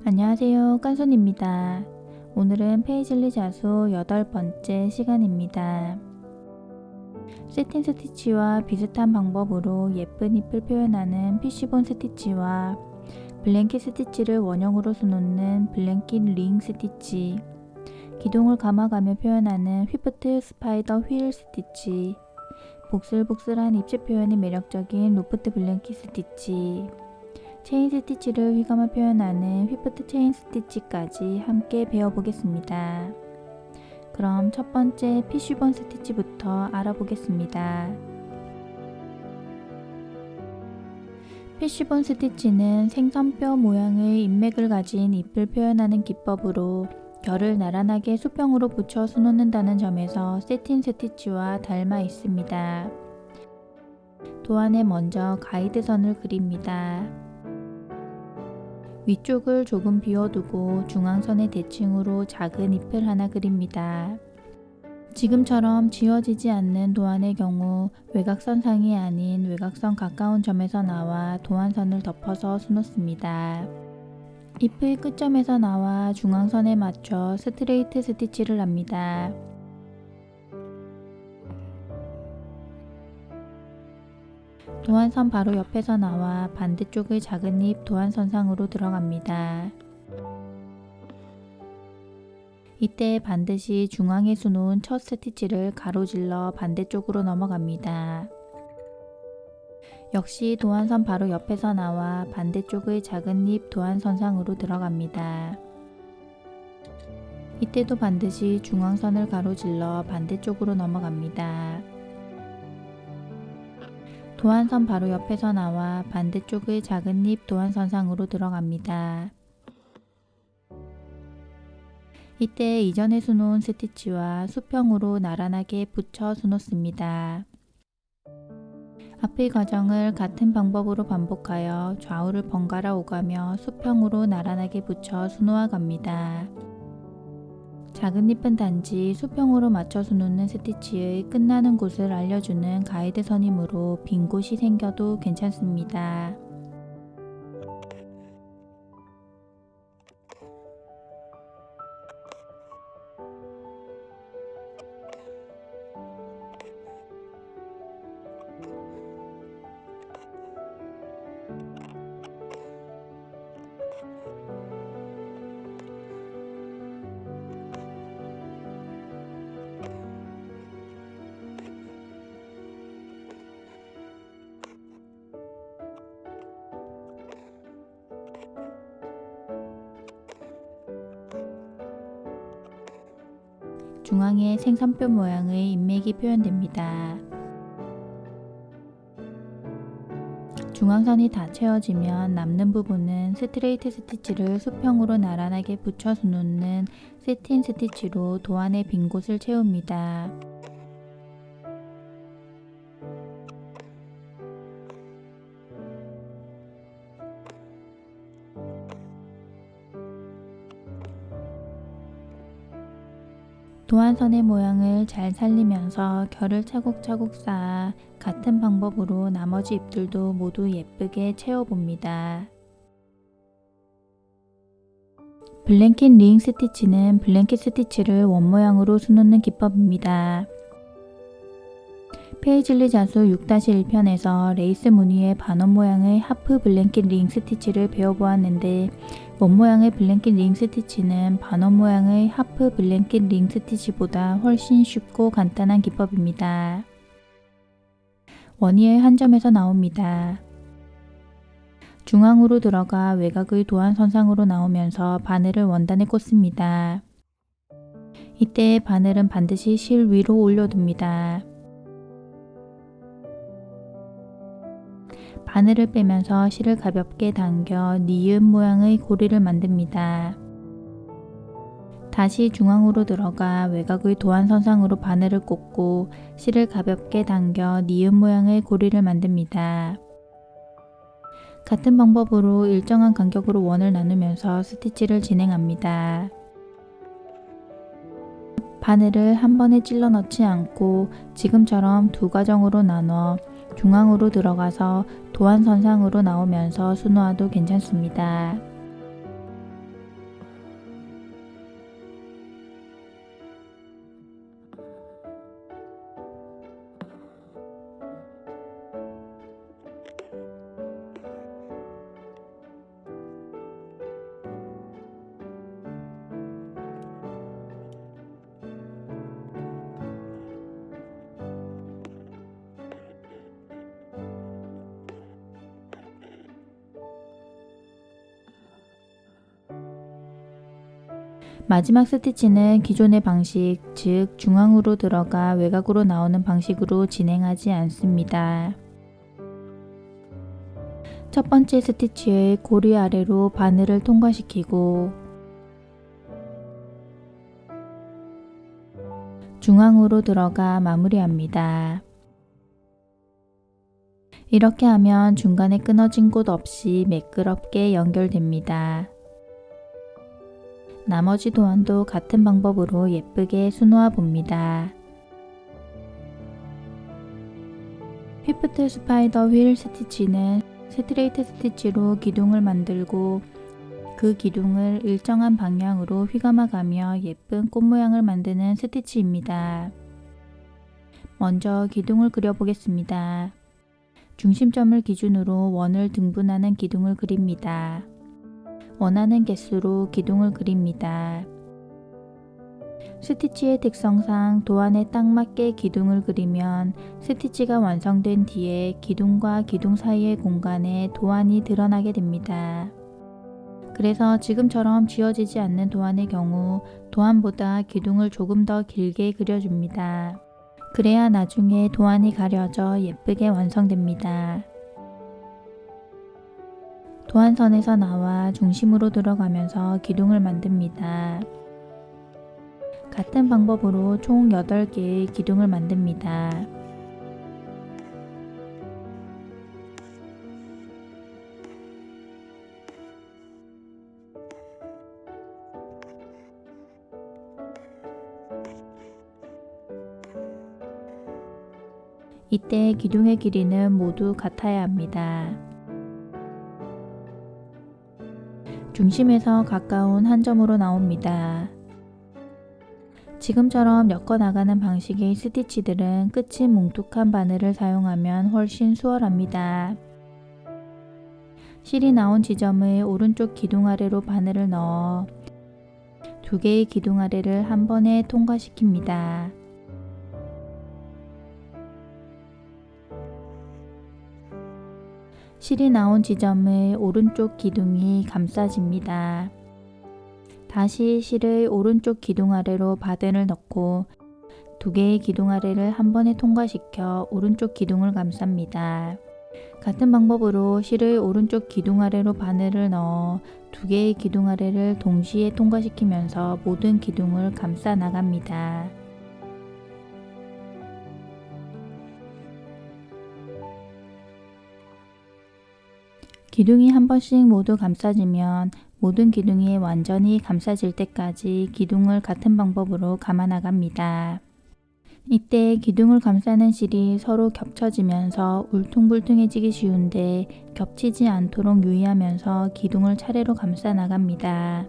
안녕하세요, 깐손입니다. 오늘은 페이즐리 자수 8번째 시간입니다. 세틴 스티치와 비슷한 방법으로 예쁜 잎을 표현하는 피쉬본 스티치와 블랭킷 스티치를 원형으로 수놓는 블랭킷 링 스티치, 기둥을 감아가며 표현하는 휘프트 스파이더 휠 스티치, 복슬복슬한 입체 표현이 매력적인 로프트 블랭킷 스티치, 체인 스티치를 휘감아 표현하는 휘프트 체인 스티치까지 함께 배워보겠습니다. 그럼 첫 번째 피쉬본 스티치부터 알아보겠습니다. 피쉬본 스티치는 생선뼈 모양의 인맥을 가진 잎을 표현하는 기법으로 결을 나란하게 수평으로 붙여 수놓는다는 점에서 세틴 스티치와 닮아 있습니다. 도안에 먼저 가이드선을 그립니다. 위쪽을 조금 비워두고 중앙선의 대칭으로 작은 잎을 하나 그립니다. 지금처럼 지워지지 않는 도안의 경우 외곽선상이 아닌 외곽선 가까운 점에서 나와 도안선을 덮어서 수놓습니다. 잎의 끝점에서 나와 중앙선에 맞춰 스트레이트 스티치를 합니다. 도안선 바로 옆에서 나와 반대쪽의 작은 잎 도안선상으로 들어갑니다. 이때 반드시 중앙에 수놓은 첫 스티치를 가로질러 반대쪽으로 넘어갑니다. 역시 도안선 바로 옆에서 나와 반대쪽의 작은 잎 도안선상으로 들어갑니다. 이때도 반드시 중앙선을 가로질러 반대쪽으로 넘어갑니다. 도안선 바로 옆에서 나와 반대쪽의 작은 잎 도안선상으로 들어갑니다. 이때 이전에 수놓은 스티치와 수평으로 나란하게 붙여 수놓습니다. 앞의 과정을 같은 방법으로 반복하여 좌우를 번갈아 오가며 수평으로 나란하게 붙여 수놓아 갑니다. 작은 잎은 단지 수평으로 맞춰 수놓는 스티치의 끝나는 곳을 알려주는 가이드선이므로 빈 곳이 생겨도 괜찮습니다. 중앙에 생선뼈 모양의 인맥이 표현됩니다. 중앙선이 다 채워지면 남는 부분은 스트레이트 스티치를 수평으로 나란하게 붙여 수놓는 세틴 스티치로 도안의 빈 곳을 채웁니다. 도안선의 모양을 잘 살리면서 결을 차곡차곡 쌓아 같은 방법으로 나머지 잎들도 모두 예쁘게 채워봅니다. 블랭킷 링 스티치는 블랭킷 스티치를 원모양으로 수놓는 기법입니다. 페이즐리 자수 6-1편에서 레이스 무늬의 반원 모양의 하프 블랭킷 링 스티치를 배워보았는데 원모양의 블랭킷 링 스티치는 반원 모양의 하프 블랭킷 링 스티치보다 훨씬 쉽고 간단한 기법입니다. 원위의 한 점에서 나옵니다. 중앙으로 들어가 외곽의 도안선상으로 나오면서 바늘을 원단에 꽂습니다. 이때 바늘은 반드시 실 위로 올려둡니다. 바늘을 빼면서 실을 가볍게 당겨 니은 모양의 고리를 만듭니다. 다시 중앙으로 들어가 외곽의 도안선상으로 바늘을 꽂고 실을 가볍게 당겨 니은 모양의 고리를 만듭니다. 같은 방법으로 일정한 간격으로 원을 나누면서 스티치를 진행합니다. 바늘을 한 번에 찔러 넣지 않고 지금처럼 두 과정으로 나눠 중앙으로 들어가서 도안선상으로 나오면서 수놓아도 괜찮습니다. 마지막 스티치는 기존의 방식, 즉 중앙으로 들어가 외곽으로 나오는 방식으로 진행하지 않습니다. 첫 번째 스티치의 고리 아래로 바늘을 통과시키고 중앙으로 들어가 마무리합니다. 이렇게 하면 중간에 끊어진 곳 없이 매끄럽게 연결됩니다. 나머지 도안도 같은 방법으로 예쁘게 수놓아 봅니다. 휘프트 스파이더 휠 스티치는 스트레이트 스티치로 기둥을 만들고 그 기둥을 일정한 방향으로 휘감아가며 예쁜 꽃 모양을 만드는 스티치입니다. 먼저 기둥을 그려보겠습니다. 중심점을 기준으로 원을 등분하는 기둥을 그립니다. 원하는 개수로 기둥을 그립니다. 스티치의 특성상 도안에 딱 맞게 기둥을 그리면 스티치가 완성된 뒤에 기둥과 기둥 사이의 공간에 도안이 드러나게 됩니다. 그래서 지금처럼 지워지지 않는 도안의 경우 도안보다 기둥을 조금 더 길게 그려줍니다. 그래야 나중에 도안이 가려져 예쁘게 완성됩니다. 도안선에서 나와 중심으로 들어가면서 기둥을 만듭니다. 같은 방법으로 총 8개의 기둥을 만듭니다. 이때 기둥의 길이는 모두 같아야 합니다. 중심에서 가까운 한 점으로 나옵니다. 지금처럼 엮어나가는 방식의 스티치들은 끝이 뭉툭한 바늘을 사용하면 훨씬 수월합니다. 실이 나온 지점의 오른쪽 기둥 아래로 바늘을 넣어 2개의 기둥 아래를 한 번에 통과시킵니다. 실이 나온 지점의 오른쪽 기둥이 감싸집니다. 다시 실의 오른쪽 기둥 아래로 바늘을 넣고 2개의 기둥 아래를 한 번에 통과시켜 오른쪽 기둥을 감쌉니다. 같은 방법으로 실의 오른쪽 기둥 아래로 바늘을 넣어 2개의 기둥 아래를 동시에 통과시키면서 모든 기둥을 감싸 나갑니다. 기둥이 한 번씩 모두 감싸지면 모든 기둥이 완전히 감싸질 때까지 기둥을 같은 방법으로 감아 나갑니다. 이때 기둥을 감싸는 실이 서로 겹쳐지면서 울퉁불퉁해지기 쉬운데 겹치지 않도록 유의하면서 기둥을 차례로 감싸 나갑니다.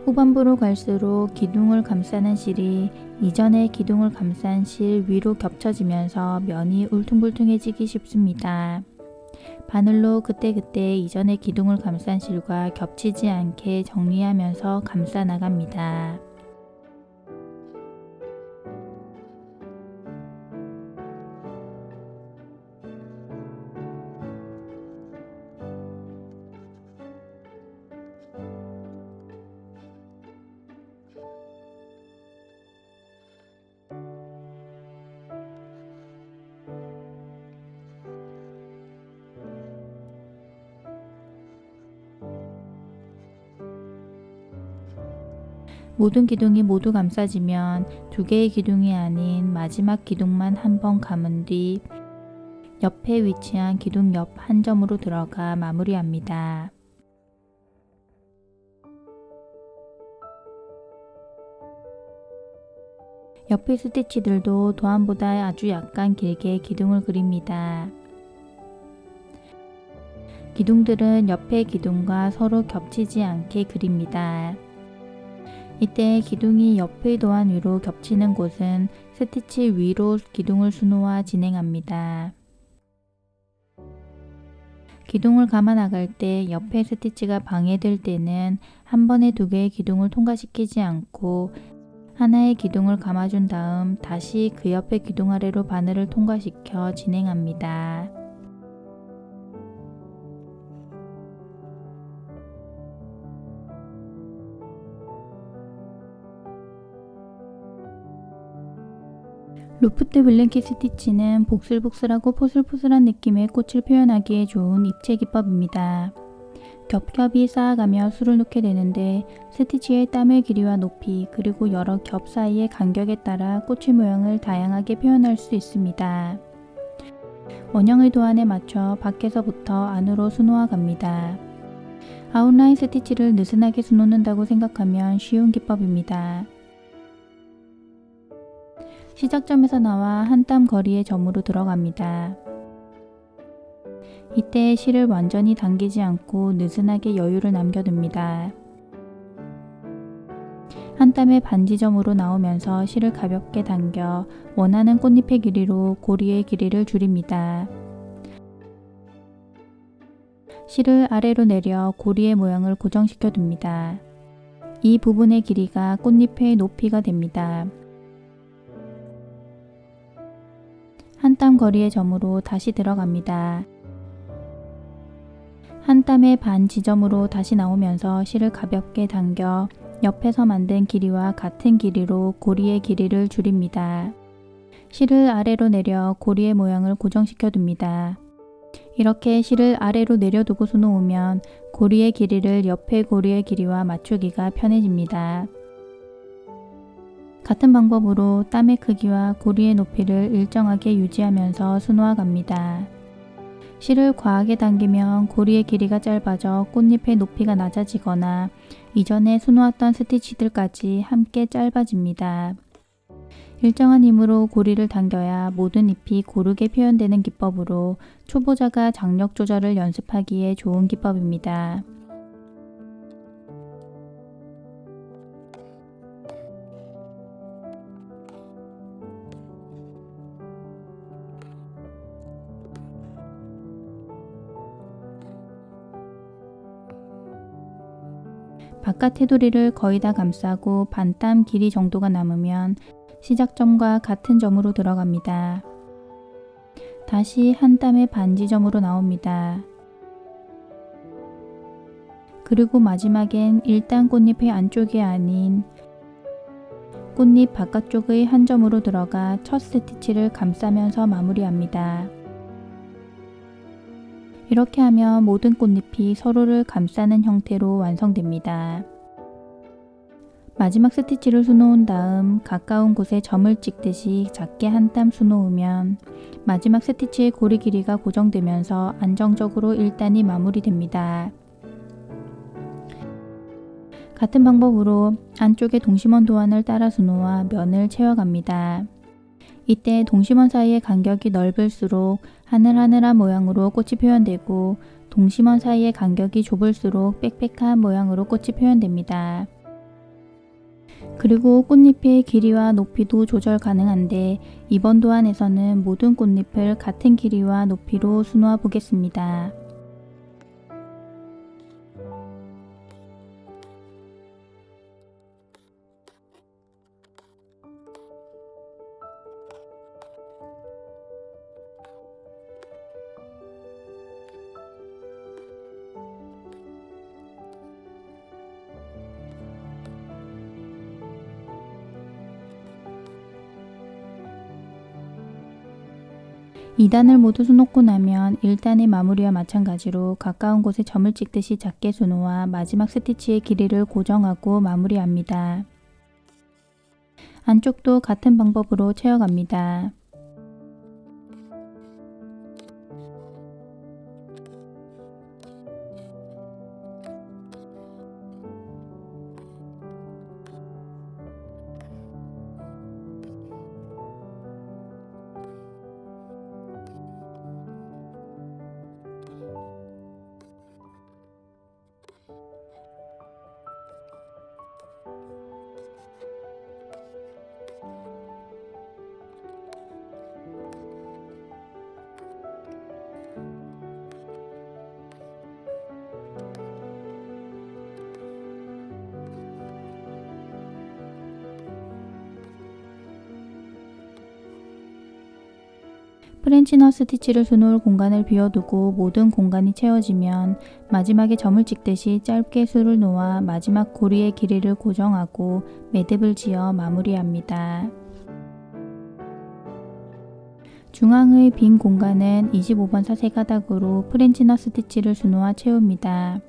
후반부로 갈수록 기둥을 감싸는 실이 이전의 기둥을 감싼 실 위로 겹쳐지면서 면이 울퉁불퉁해지기 쉽습니다. 바늘로 그때그때 이전의 기둥을 감싼 실과 겹치지 않게 정리하면서 감싸 나갑니다. 모든 기둥이 모두 감싸지면 2개의 기둥이 아닌 마지막 기둥만 한 번 감은 뒤 옆에 위치한 기둥 옆 한 점으로 들어가 마무리합니다. 옆의 스티치들도 도안보다 아주 약간 길게 기둥을 그립니다. 기둥들은 옆의 기둥과 서로 겹치지 않게 그립니다. 이때 기둥이 옆의 도안 위로 겹치는 곳은 스티치 위로 기둥을 수놓아 진행합니다. 기둥을 감아 나갈 때 옆에 스티치가 방해될 때는 한 번에 두 개의 기둥을 통과시키지 않고 하나의 기둥을 감아준 다음 다시 그 옆의 기둥 아래로 바늘을 통과시켜 진행합니다. 루프트 블랭킷 스티치는 복슬복슬하고 포슬포슬한 느낌의 꽃을 표현하기에 좋은 입체 기법입니다. 겹겹이 쌓아가며 수를 놓게 되는데 스티치의 땀의 길이와 높이 그리고 여러 겹 사이의 간격에 따라 꽃의 모양을 다양하게 표현할 수 있습니다. 원형의 도안에 맞춰 밖에서부터 안으로 수놓아 갑니다. 아웃라인 스티치를 느슨하게 수놓는다고 생각하면 쉬운 기법입니다. 시작점에서 나와 한 땀 거리의 점으로 들어갑니다. 이때 실을 완전히 당기지 않고 느슨하게 여유를 남겨둡니다. 한 땀의 반지점으로 나오면서 실을 가볍게 당겨 원하는 꽃잎의 길이로 고리의 길이를 줄입니다. 실을 아래로 내려 고리의 모양을 고정시켜 둡니다. 이 부분의 길이가 꽃잎의 높이가 됩니다. 한 땀 거리의 점으로 다시 들어갑니다. 한 땀의 반 지점으로 다시 나오면서 실을 가볍게 당겨 옆에서 만든 길이와 같은 길이로 고리의 길이를 줄입니다. 실을 아래로 내려 고리의 모양을 고정시켜 둡니다. 이렇게 실을 아래로 내려두고 수놓으면 고리의 길이를 옆의 고리의 길이와 맞추기가 편해집니다. 같은 방법으로 땀의 크기와 고리의 높이를 일정하게 유지하면서 수놓아 갑니다. 실을 과하게 당기면 고리의 길이가 짧아져 꽃잎의 높이가 낮아지거나 이전에 수놓았던 스티치들까지 함께 짧아집니다. 일정한 힘으로 고리를 당겨야 모든 잎이 고르게 표현되는 기법으로 초보자가 장력 조절을 연습하기에 좋은 기법입니다. 바깥 테두리를 거의 다 감싸고 반땀 길이 정도가 남으면 시작점과 같은 점으로 들어갑니다. 다시 한 땀의 반 지점으로 나옵니다. 그리고 마지막엔 1단 꽃잎의 안쪽이 아닌 꽃잎 바깥쪽의 한 점으로 들어가 첫 스티치를 감싸면서 마무리합니다. 이렇게 하면 모든 꽃잎이 서로를 감싸는 형태로 완성됩니다. 마지막 스티치를 수놓은 다음 가까운 곳에 점을 찍듯이 작게 한 땀 수놓으면 마지막 스티치의 고리 길이가 고정되면서 안정적으로 1단이 마무리됩니다. 같은 방법으로 안쪽에 동심원 도안을 따라 수놓아 면을 채워갑니다. 이때 동심원 사이의 간격이 넓을수록 하늘하늘한 모양으로 꽃이 표현되고 동심원 사이의 간격이 좁을수록 빽빽한 모양으로 꽃이 표현됩니다. 그리고 꽃잎의 길이와 높이도 조절 가능한데 이번 도안에서는 모든 꽃잎을 같은 길이와 높이로 수놓아 보겠습니다. 이 단을 모두 수놓고 나면 1단의 마무리와 마찬가지로 가까운 곳에 점을 찍듯이 작게 수놓아 마지막 스티치의 길이를 고정하고 마무리합니다. 안쪽도 같은 방법으로 채워갑니다. 프렌치 스티치를 수놓을 공간을 비워두고 모든 공간이 채워지면 마지막에 점을 찍듯이 짧게 술을 놓아 마지막 고리의 길이를 고정하고 매듭을 지어 마무리합니다. 중앙의 빈 공간은 25번 사슬 가닥으로 프렌치 스티치를 수놓아 채웁니다.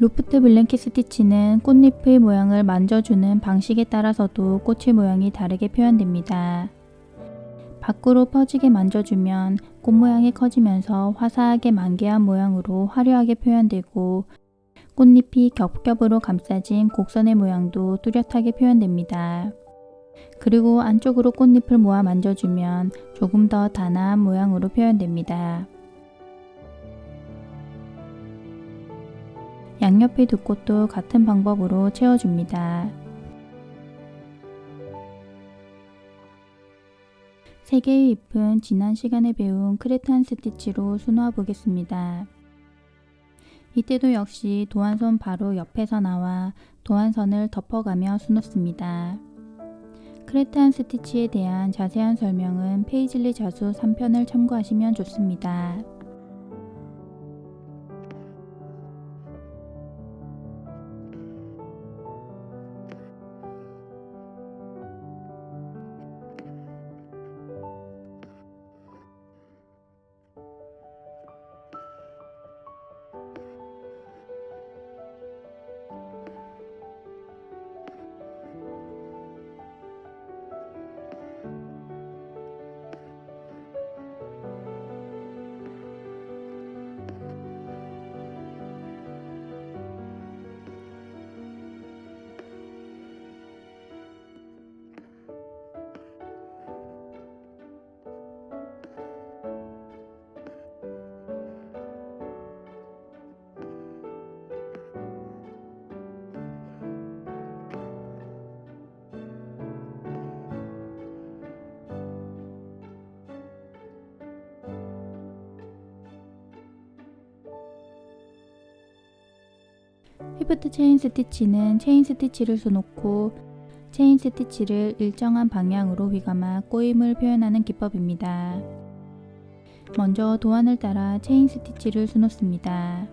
루프트 블랭킷 스티치는 꽃잎의 모양을 만져주는 방식에 따라서도 꽃의 모양이 다르게 표현됩니다. 밖으로 퍼지게 만져주면 꽃 모양이 커지면서 화사하게 만개한 모양으로 화려하게 표현되고, 꽃잎이 겹겹으로 감싸진 곡선의 모양도 뚜렷하게 표현됩니다. 그리고 안쪽으로 꽃잎을 모아 만져주면 조금 더 단아한 모양으로 표현됩니다. 양옆의 두 꽃도 같은 방법으로 채워줍니다. 세 개의 잎은 지난 시간에 배운 크레탄 스티치로 수놓아 보겠습니다. 이때도 역시 도안선 바로 옆에서 나와 도안선을 덮어가며 수놓습니다. 크레탄 스티치에 대한 자세한 설명은 페이즐리 자수 3편을 참고하시면 좋습니다. 히프트 체인 스티치는 체인 스티치를 수놓고 체인 스티치를 일정한 방향으로 휘감아 꼬임을 표현하는 기법입니다. 먼저 도안을 따라 체인 스티치를 수놓습니다.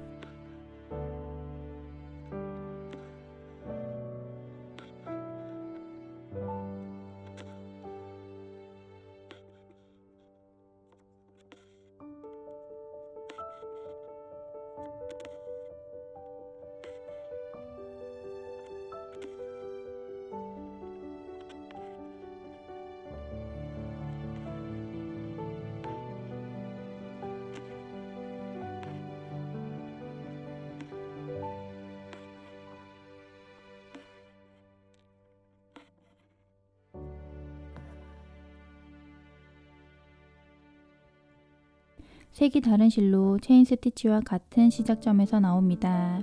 색이 다른 실로 체인 스티치와 같은 시작점에서 나옵니다.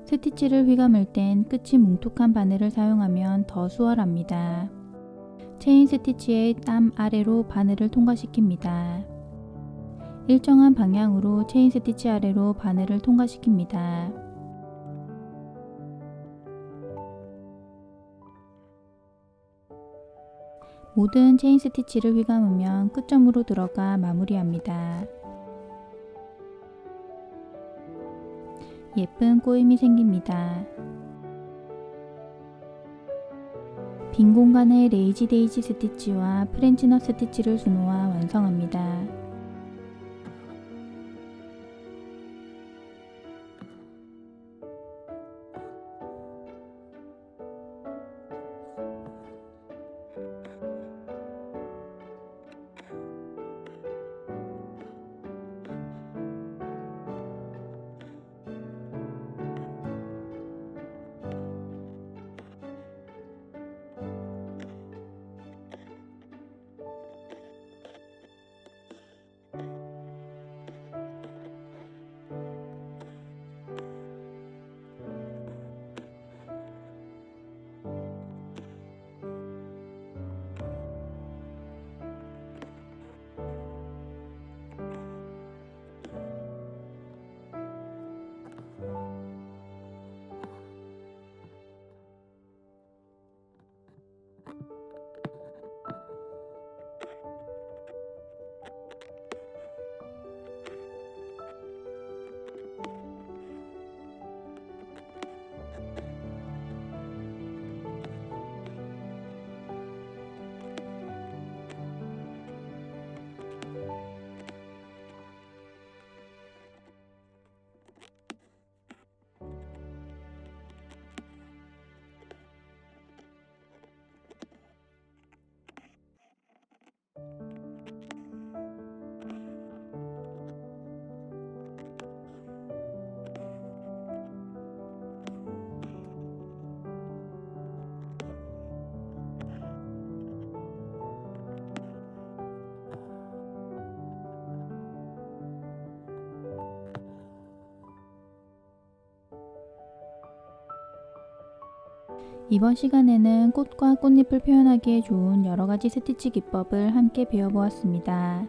스티치를 휘감을 땐 끝이 뭉툭한 바늘을 사용하면 더 수월합니다. 체인 스티치의 땀 아래로 바늘을 통과시킵니다. 일정한 방향으로 체인 스티치 아래로 바늘을 통과시킵니다. 모든 체인 스티치를 휘감으면 끝점으로 들어가 마무리합니다. 예쁜 꼬임이 생깁니다. 빈 공간에 레이지 데이지 스티치와 프렌치 스티치를 수놓아 완성합니다. 이번 시간에는 꽃과 꽃잎을 표현하기에 좋은 여러가지 스티치 기법을 함께 배워보았습니다.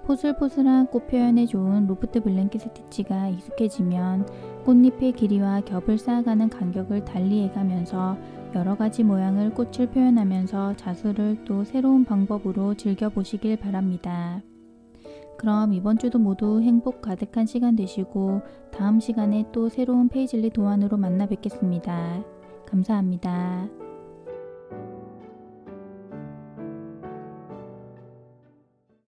포슬포슬한 꽃 표현에 좋은 로프트 블랭킷 스티치가 익숙해지면 꽃잎의 길이와 겹을 쌓아가는 간격을 달리해가면서 여러가지 모양을 꽃을 표현하면서 자수를 또 새로운 방법으로 즐겨보시길 바랍니다. 그럼 이번 주도 모두 행복 가득한 시간 되시고 다음 시간에 또 새로운 페이즐리 도안으로 만나 뵙겠습니다. 감사합니다.